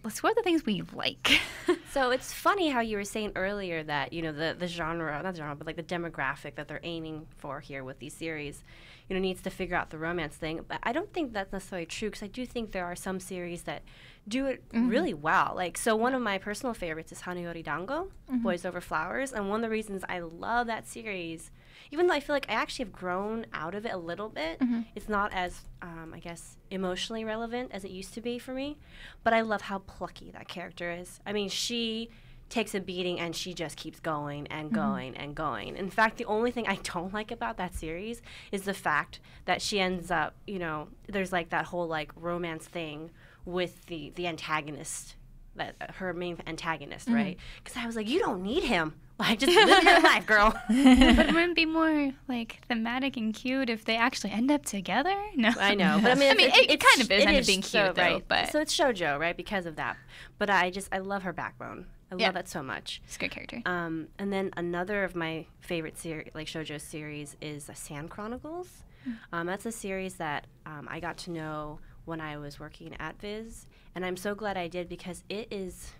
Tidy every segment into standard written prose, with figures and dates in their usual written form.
let's go with the things we like. So it's funny how you were saying earlier that, you know, the genre, not genre, but like the demographic that they're aiming for here with these series, you know, needs to figure out the romance thing. But I don't think that's necessarily true, because I do think there are some series that do it really well. Like, so one of my personal favorites is Hanayori Dango, Boys Over Flowers. And one of the reasons I love that series, even though I feel like I actually have grown out of it a little bit, it's not as, I guess, emotionally relevant as it used to be for me. But I love how plucky that character is. I mean, she takes a beating and she just keeps going and going and going. In fact, the only thing I don't like about that series is the fact that she ends up, you know, there's like that whole like romance thing with the antagonist, that her main antagonist, right? Because I was like, you don't need him. Like, just live your life, girl. But it wouldn't be more like thematic and cute if they actually end up together? No, I know, but I mean, it kind of is end up being cute, so, though. Right? But so it's shoujo, right? Because of that. But I love her backbone. I love that so much. It's a good character. And then another of my favorite like shoujo series is Sand Chronicles. That's a series that I got to know when I was working at Viz, and I'm so glad I did, because it is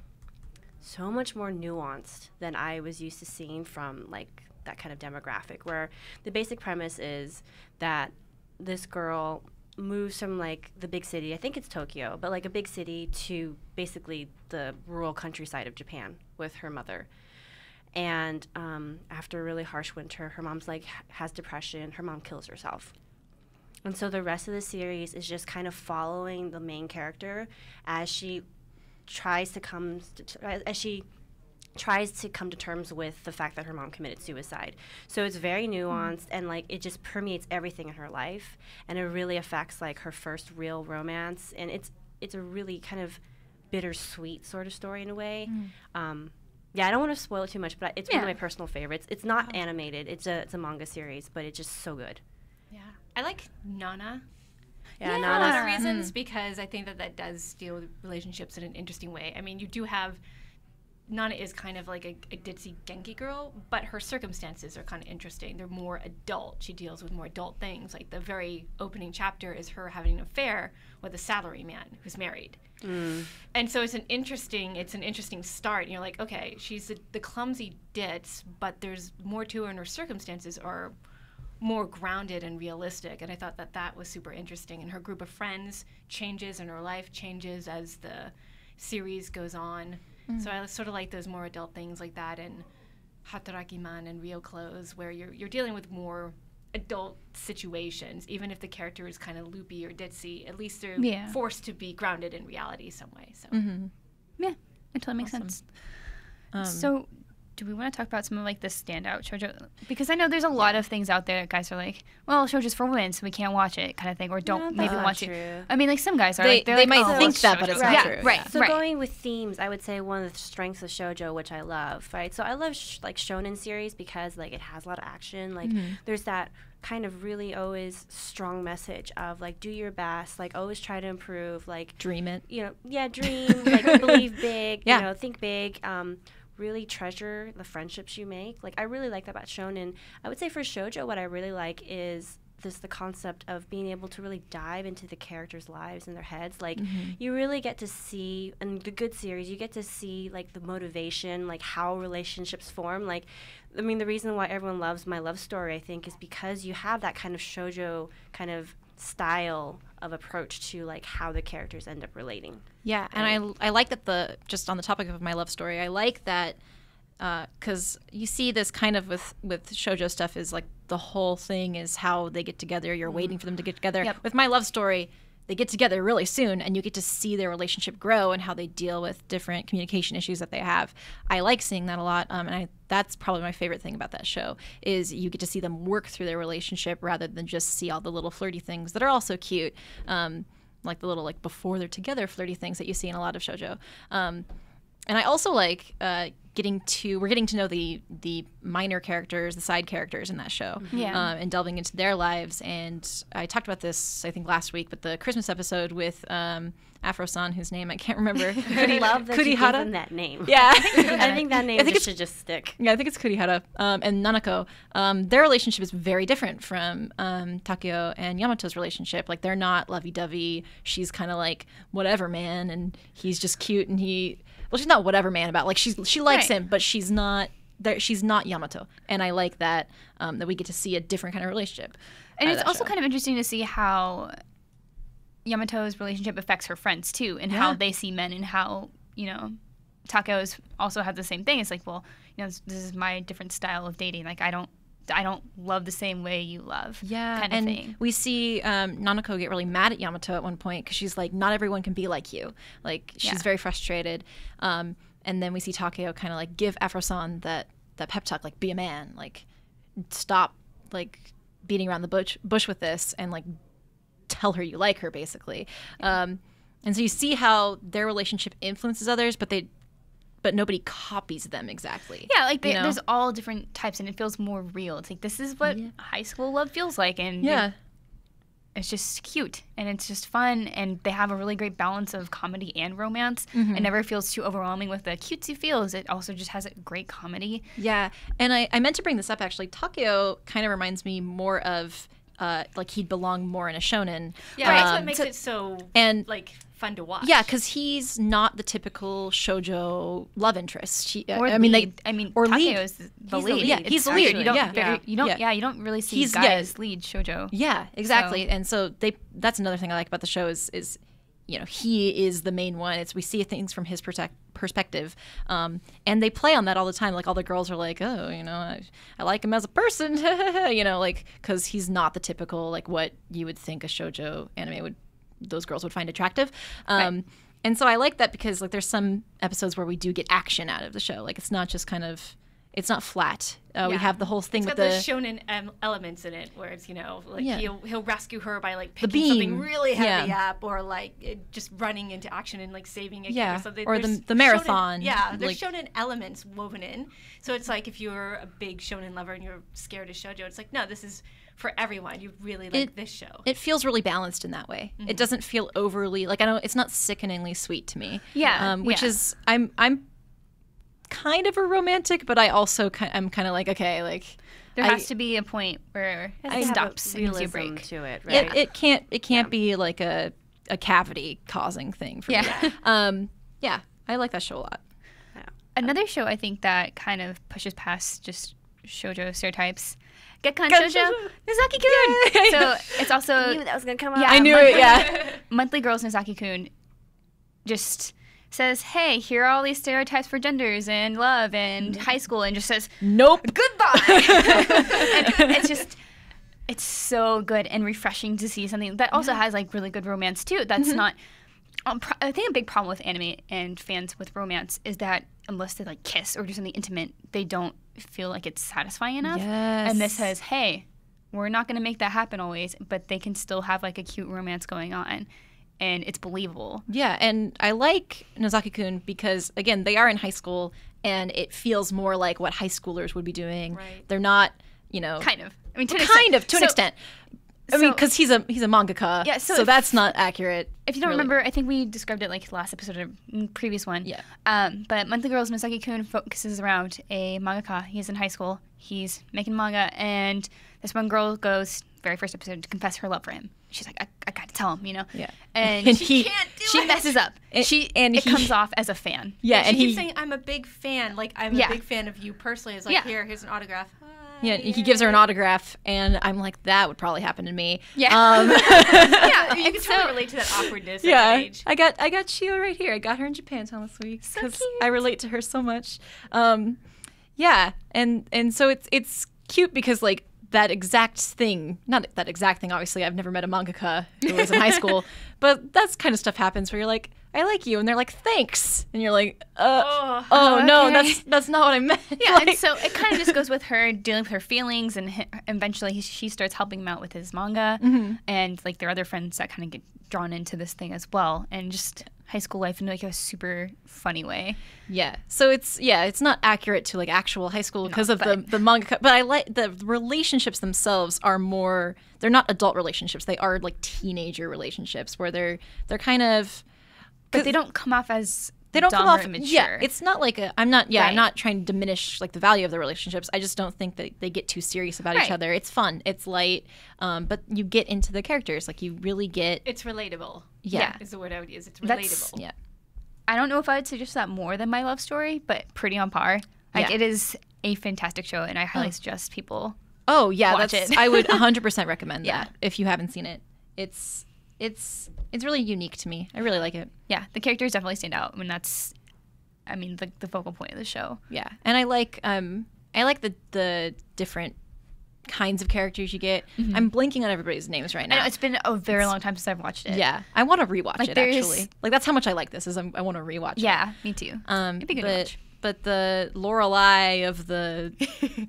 so much more nuanced than I was used to seeing from like that kind of demographic, where the basic premise is that this girl moves from like the big city, I think it's Tokyo, but like a big city, to basically the rural countryside of Japan with her mother. And after a really harsh winter, her mom's like has depression, her mom kills herself. And so the rest of the series is just kind of following the main character as she tries to come to terms with the fact that her mom committed suicide. So it's very nuanced, and like it just permeates everything in her life, and it really affects like her first real romance, and it's a really kind of bittersweet sort of story in a way. Yeah, I don't want to spoil it too much, but it's one of my personal favorites. It's not animated; it's a manga series, but it's just so good. Yeah, I like Nana. Yeah, For a Nana. lot of reasons, because I think that does deal with relationships in an interesting way. I mean, you do have Nana is kind of like a ditzy Genki girl, but her circumstances are kind of interesting. They're more adult. She deals with more adult things. Like the very opening chapter is her having an affair with a salaryman who's married. And so it's an interesting start. And you're like, okay, she's the clumsy ditz, but there's more to her, and her circumstances are more grounded and realistic. And I thought that was super interesting. And her group of friends changes, and her life changes as the series goes on. So I sort of like those more adult things like that, and Hatarakiman and Real Clothes, where you're dealing with more adult situations. Even if the character is kind of loopy or ditzy, at least they're forced to be grounded in reality some way. So Yeah, it totally makes sense. So do we want to talk about some of like the standout shoujo? Because I know there's a lot of things out there that guys are like, well, shoujo's for women, so we can't watch it, kind of thing, or don't maybe watch it. I mean, like some guys are they like, might oh, think that, but it's not true. Right. So going with themes, I would say one of the strengths of shoujo, which I love, right? So I love like shonen series because like it has a lot of action. Like there's that kind of really always strong message of like do your best, like always try to improve, like dream it. You know, dream, like believe big, you know, think big. Really treasure the friendships you make. Like I really like that about shonen. I would say for shoujo, what I really like is the concept of being able to really dive into the characters' lives and their heads. Like you really get to see, in the good series, you get to see like the motivation, like how relationships form. Like, I mean, the reason why everyone loves My Love Story, I think, is because you have that kind of shoujo kind of style of approach to like how the characters end up relating. Yeah, and I like that just on the topic of My Love Story, I like that because you see this kind of with shoujo stuff is like the whole thing is how they get together. You're waiting for them to get together. With My Love Story, they get together really soon, and you get to see their relationship grow and how they deal with different communication issues that they have. I like seeing that a lot, and that's probably my favorite thing about that show is you get to see them work through their relationship rather than just see all the little flirty things that are also cute, like the little like before they're together flirty things that you see in a lot of shoujo. I also like we're getting to know the minor characters, the side characters in that show, and delving into their lives. And I talked about this, I think, last week, but the Christmas episode with Afro-san, whose name I can't remember. I love that you gave him that name. Yeah. I think that name should just stick. Yeah, I think it's Kurihara. And Nanako, their relationship is very different from Takeo and Yamato's relationship. Like, they're not lovey-dovey. She's kind of like, whatever, man, and he's just cute, and well, she's not whatever man about. Like, she likes him, but she's not Yamato. And I like that that we get to see a different kind of relationship. And it's also kind of interesting to see how Yamato's relationship affects her friends too, and how they see men, and how, you know, Takeo's also has the same thing. It's like, well, you know, this is my different style of dating. Like, I don't love the same way you love. Yeah, kind of thing. We see Nanako get really mad at Yamato at one point because she's like, not everyone can be like you. Like, she's very frustrated. And then we see Takeo kind of like give Afro-san that pep talk, like, be a man, like, stop like beating around the bush with this, and like tell her you like her, basically. And so you see how their relationship influences others, but nobody copies them exactly. Yeah, like there's all different types, and it feels more real. It's like, this is what high school love feels like, and it's just cute, and it's just fun, and they have a really great balance of comedy and romance. It never feels too overwhelming with the cutesy feels. It also just has a great comedy. Yeah, and I meant to bring this up, actually. Takeo kind of reminds me more of like, he'd belong more in a shonen. Yeah, that's what makes it so like fun to watch. Yeah, because he's not the typical shoujo love interest. Takeo is the lead. Yeah, he's the lead. You don't really see guys lead shoujo. Yeah, exactly. And so that's another thing I like about the show is you know, he is the main one. We see things from his perspective, and they play on that all the time. Like, all the girls are like, oh, you know, I like him as a person, you know, like, because he's not the typical, like, what you would think a shoujo anime those girls would find attractive. And so I like that because, like, there's some episodes where we do get action out of the show. Like, it's not just kind of, it's not flat. We have the whole thing with the shonen elements in it, where it's, you know, like he'll rescue her by like picking something really heavy up, or like just running into action and like saving a so or the marathon. There's shonen elements woven in. So it's like, if you're a big shonen lover and you're scared of shoujo, it's like, no, this is for everyone. You really like this show. It feels really balanced in that way. It doesn't feel overly, like, it's not sickeningly sweet to me. Which is, I'm kind of a romantic, but I also I'm kind of like, okay, like, there has to be a point where it stops and gives you a break to it, right? It can't be like a cavity causing thing for me. I like that show a lot. Another show I think that kind of pushes past just shoujo stereotypes, Gekkan Shoujo, Nozaki-Kun. So it's also, I knew that was gonna come up. I knew it. Monthly Girls Nozaki-Kun just says, hey, here are all these stereotypes for genders and love and high school, and just says, nope, goodbye. And it's so good and refreshing to see something that also has like really good romance too. That's not, I think a big problem with anime and fans with romance is that unless they like kiss or do something intimate, they don't feel like it's satisfying enough. And this says, hey, we're not going to make that happen always, but they can still have like a cute romance going on. And it's believable. Yeah, and I like Nozaki-Kun because, again, they are in high school, and it feels more like what high schoolers would be doing. Right. They're not, you know... Kind of. I mean, to an extent. I mean, because he's a mangaka, so that's not accurate. If you don't remember, I think we described it like last episode or previous one. Yeah. But Monthly Girls Nozaki-Kun focuses around a mangaka. He's in high school. He's making manga, and this one girl goes, very first episode, to confess her love for him. She's like, I got to tell him, you know? Yeah. And she can't do it. She messes up. It comes off as a fan. Yeah, and he keeps saying, I'm a big fan. Like, I'm a big fan of you personally. It's like, here's an autograph. Yeah, he gives her an autograph, and I'm like, that would probably happen to me. Yeah. You can totally relate to that awkwardness at that age. I got Chio right here. I got her in Japantown this week because I relate to her so much. And so it's cute because, like, that exact thing, not that exact thing, obviously, I've never met a mangaka who was in high school, but that kind of stuff happens where you're like, I like you, and they're like, thanks, and you're like, no, that's not what I meant. Yeah, like, and so it kind of just goes with her dealing with her feelings, and eventually she starts helping him out with his manga, and like there are other friends that kind of get drawn into this thing as well, and just high school life in like a super funny way. Yeah. So it's not accurate to like actual high school because of the manga. But I like the relationships themselves are more. They're not adult relationships. They are like teenager relationships where they're kind of. But they don't come off as. They don't come off. Immature. Yeah, it's not like I'm not trying to diminish like the value of the relationships. I just don't think that they get too serious about each other. It's fun. It's light. But you get into the characters. Like you really get. It's relatable. Yeah, is the word I would use. It's relatable. Yeah. I don't know if I would suggest that more than My Love Story, but pretty on par. Like it is a fantastic show, and I highly suggest people. Oh yeah, watch it. I would 100% recommend that if you haven't seen it. It's really unique to me. I really like it. Yeah, the characters definitely stand out. I mean, the focal point of the show. Yeah, and I like the different kinds of characters you get. Mm-hmm. I'm blanking on everybody's names right now. I know, it's been a very long time since I've watched it. Yeah, I want to rewatch it actually. Like that's how much I like this. I want to rewatch it. Yeah, me too. It'd be good to watch. But the Lorelai of the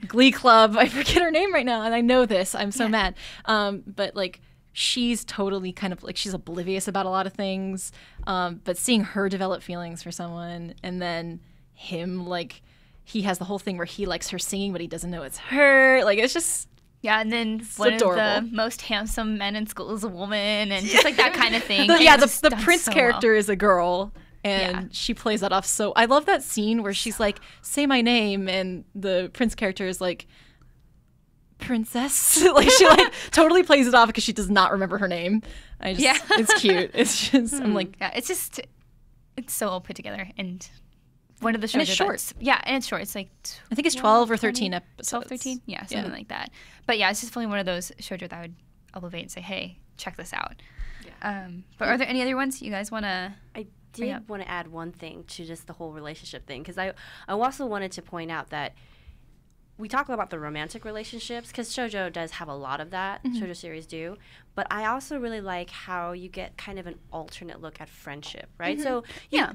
Glee Club, I forget her name right now, and I know this. I'm so mad. But like. She's totally kind of like she's oblivious about a lot of things, but seeing her develop feelings for someone and then him like he has the whole thing where he likes her singing but he doesn't know it's her, like it's just and then one adorable. Of the most handsome men in school is a woman and just like that kind of thing. The prince character is a girl and she plays that off so I love that scene where she's like say my name and the prince character is like princess. Like she like totally plays it off because she does not remember her name. It's cute. It's just I'm like it's so well put together and one of the shows and it's short. And it's short. It's like I think it's 12 or 13 episodes. 12, 13? Yeah, something like that. But yeah, it's just definitely one of those shoujo that I would elevate and say, hey, check this out. Yeah. But are there any other ones you guys want to? I did want to add one thing to just the whole relationship thing because I also wanted to point out that we talk about the romantic relationships because shoujo does have a lot of that. Mm-hmm. Shoujo series do. But I also really like how you get kind of an alternate look at friendship, right? Mm-hmm. So,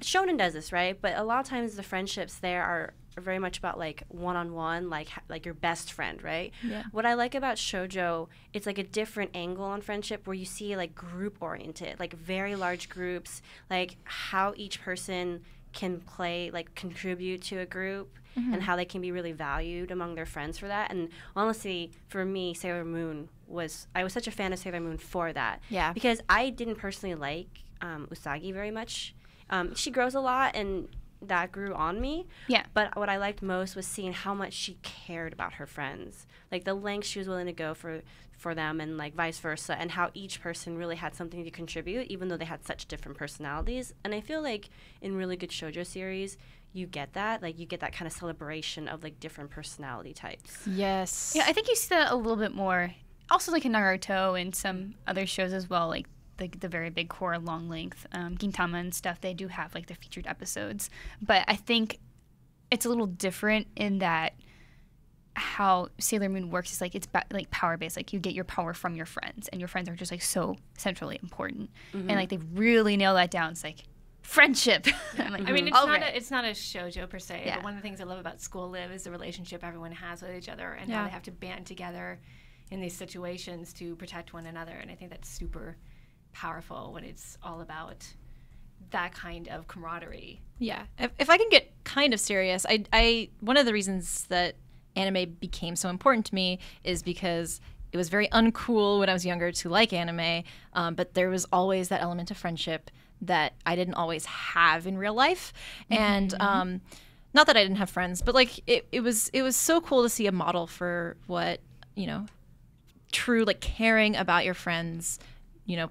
shonen does this, right? But a lot of times the friendships there are very much about, like, one-on-one, like your best friend, right? Yeah. What I like about shoujo, it's, like, a different angle on friendship where you see, like, group-oriented, like, very large groups, like, how each person can play, like, contribute to a group. Mm-hmm. And how they can be really valued among their friends for that. And honestly, for me, Sailor Moon I was such a fan of Sailor Moon for that. Yeah. Because I didn't personally like Usagi very much. She grows a lot, and that grew on me. Yeah. But what I liked most was seeing how much she cared about her friends. Like, the lengths she was willing to go for them and, like, vice versa. And how each person really had something to contribute, even though they had such different personalities. And I feel like in really good shoujo series, you get that kind of celebration of like different personality types. Yes. Yeah, I think you see that a little bit more. Also, like in Naruto and some other shows as well, like the very big core, long length, Gintama and stuff. They do have like their featured episodes, but I think it's a little different in that how Sailor Moon works is like it's like power based. Like you get your power from your friends, and your friends are just like so centrally important, and like they really nail that down. It's like friendship. Like, I mean, it's not a shoujo per se, but one of the things I love about School Live is the relationship everyone has with each other and how they have to band together in these situations to protect one another. And I think that's super powerful when it's all about that kind of camaraderie. Yeah. If I can get kind of serious, I one of the reasons that anime became so important to me is because it was very uncool when I was younger to like anime, but there was always that element of friendship that I didn't always have in real life. And not that I didn't have friends, but like it was so cool to see a model for what, true like caring about your friends,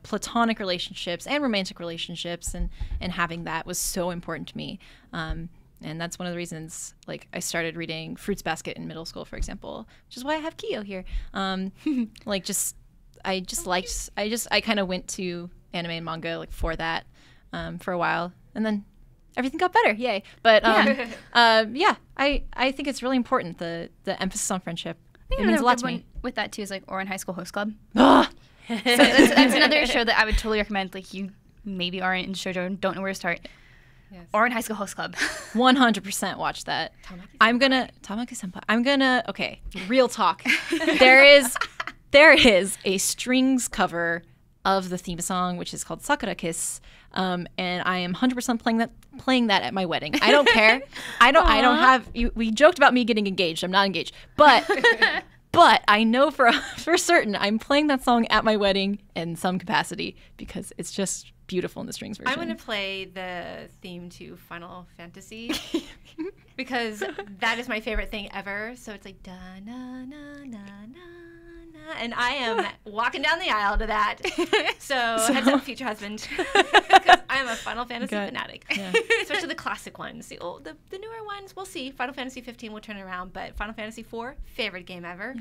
platonic relationships and romantic relationships and having that was so important to me. And that's one of the reasons like I started reading Fruits Basket in middle school, for example, which is why I have Kyo here. I kind of went to anime and manga like for that for a while, and then everything got better, yay. But I think it's really important, the emphasis on friendship. It means a lot to me. With that too is like Ouran High School Host Club. So that's another show that I would totally recommend. Like you maybe aren't in shoujo and don't know where to start. Yes. Ouran High School Host Club. 100% watch that. Okay, real talk. There is a strings cover of the theme song, which is called Sakura Kiss, and I am 100% playing that at my wedding. I don't care. I don't have. We joked about me getting engaged. I'm not engaged, but I know for certain I'm playing that song at my wedding in some capacity because it's just beautiful in the strings version. I'm going to play the theme to Final Fantasy because that is my favorite thing ever. So it's like da na na na na na, and I am walking down the aisle to that. So heads up, future husband, because I'm a Final Fantasy fanatic. Yeah. Especially the classic ones. The newer ones, we'll see. Final Fantasy 15 will turn it around, but Final Fantasy 4, favorite game ever.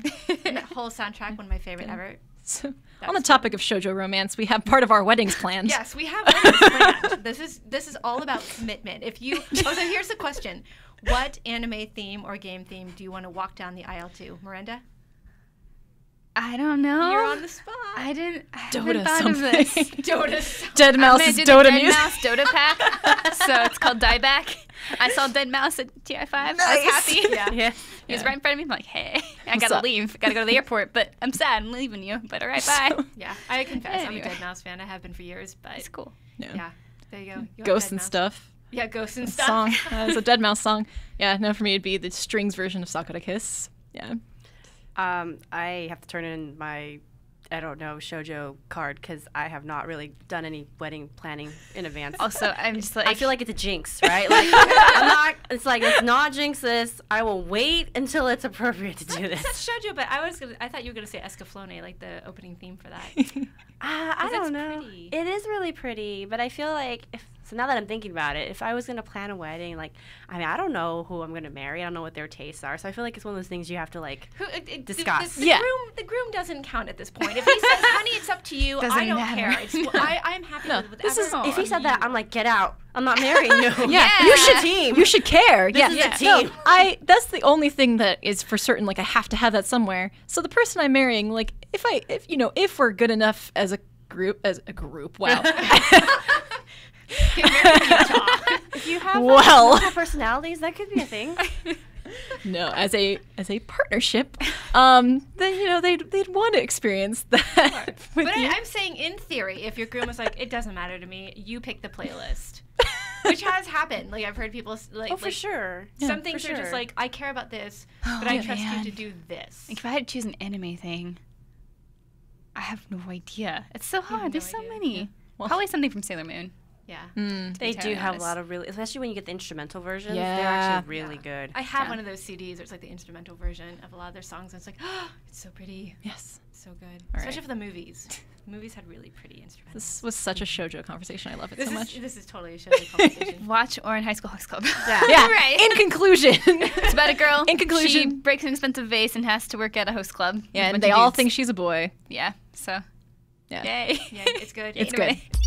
And that whole soundtrack, one of my favorite ever. So, on the topic of shoujo romance, we have part of our weddings planned. Yes, we have weddings planned. This is all about commitment. So here's the question: what anime theme or game theme do you want to walk down the aisle to, Miranda? I don't know. You're on the spot. I haven't Dota thought something. of this. Dota. Dead Mouse's Dota music. Dead Mouse Dota pack. So it's called Dieback. I saw Dead Mouse at TI5. I was happy. Yeah. He was right in front of me. I'm like, hey, I gotta leave. Gotta go to the airport, but I'm sad. I'm leaving you. But all right, bye. Yeah, I confess, Anyway. I'm a Dead Mouse fan. I have been for years, but It's cool. yeah, there you go. You Ghosts Dead and Mouse. stuff. Yeah, Ghosts and stuff. Song. It's a Dead Mouse song. Yeah, no, for me it'd be the strings version of Sakura Kiss. Yeah. I have to turn in my, I don't know, shoujo card because I have not really done any wedding planning in advance. Also, I'm just like, I feel like it's a jinx, right? Like, it's like, let's not jinx this. I will wait until it's appropriate to do this. That's shoujo, but I thought you were gonna say Escaflowne, like the opening theme for that. I don't it's know. pretty. It is really pretty, but I feel like so now that I'm thinking about it, if I was gonna plan a wedding, like, I mean, I don't know who I'm gonna marry. I don't know what their tastes are. So I feel like it's one of those things you have to like discuss. The groom doesn't count at this point. If he says, "Honey, it's up to you," Doesn't I don't matter. care. I'm happy with whatever. If he said that, I'm like, get out. I'm not marrying you. Yeah, you should. team. You should care. This is a team. No, that's the only thing that is for certain. Like, I have to have that somewhere. So the person I'm marrying, like, if we're good enough as a group, wow. If you have multiple personalities, that could be a thing. No, as a partnership, then they'd want to experience that. With But you. I'm saying, in theory, if your groom was like, "It doesn't matter to me," you pick the playlist, which has happened. Like, I've heard people like, For sure. Some things are just like, "I care about this, but I trust you to do this." Like, if I had to choose an anime thing, I have no idea. It's so hard. no There's so idea. many. Yeah. Well, probably something from Sailor Moon. Yeah. They do entirely have a honest. lot of really, especially when you get the instrumental versions. They're Yeah. actually really good. I have one of those CDs. It's like the instrumental version of a lot of their songs. And it's like, oh, it's so pretty. Yes. So good. All Especially right. for the movies. The movies had really pretty instrumentals. This was such a shoujo conversation. I love it so much. This is totally a show conversation. Watch or in High School House Club. Yeah. Yeah. Right. In conclusion. It's about a girl. In conclusion. She breaks an expensive vase and has to work at a host club. with a Yeah, bunch and they of all dudes. think she's a boy. Yeah. So. Yeah. Yay. Yeah, it's good. It's Anyway. good.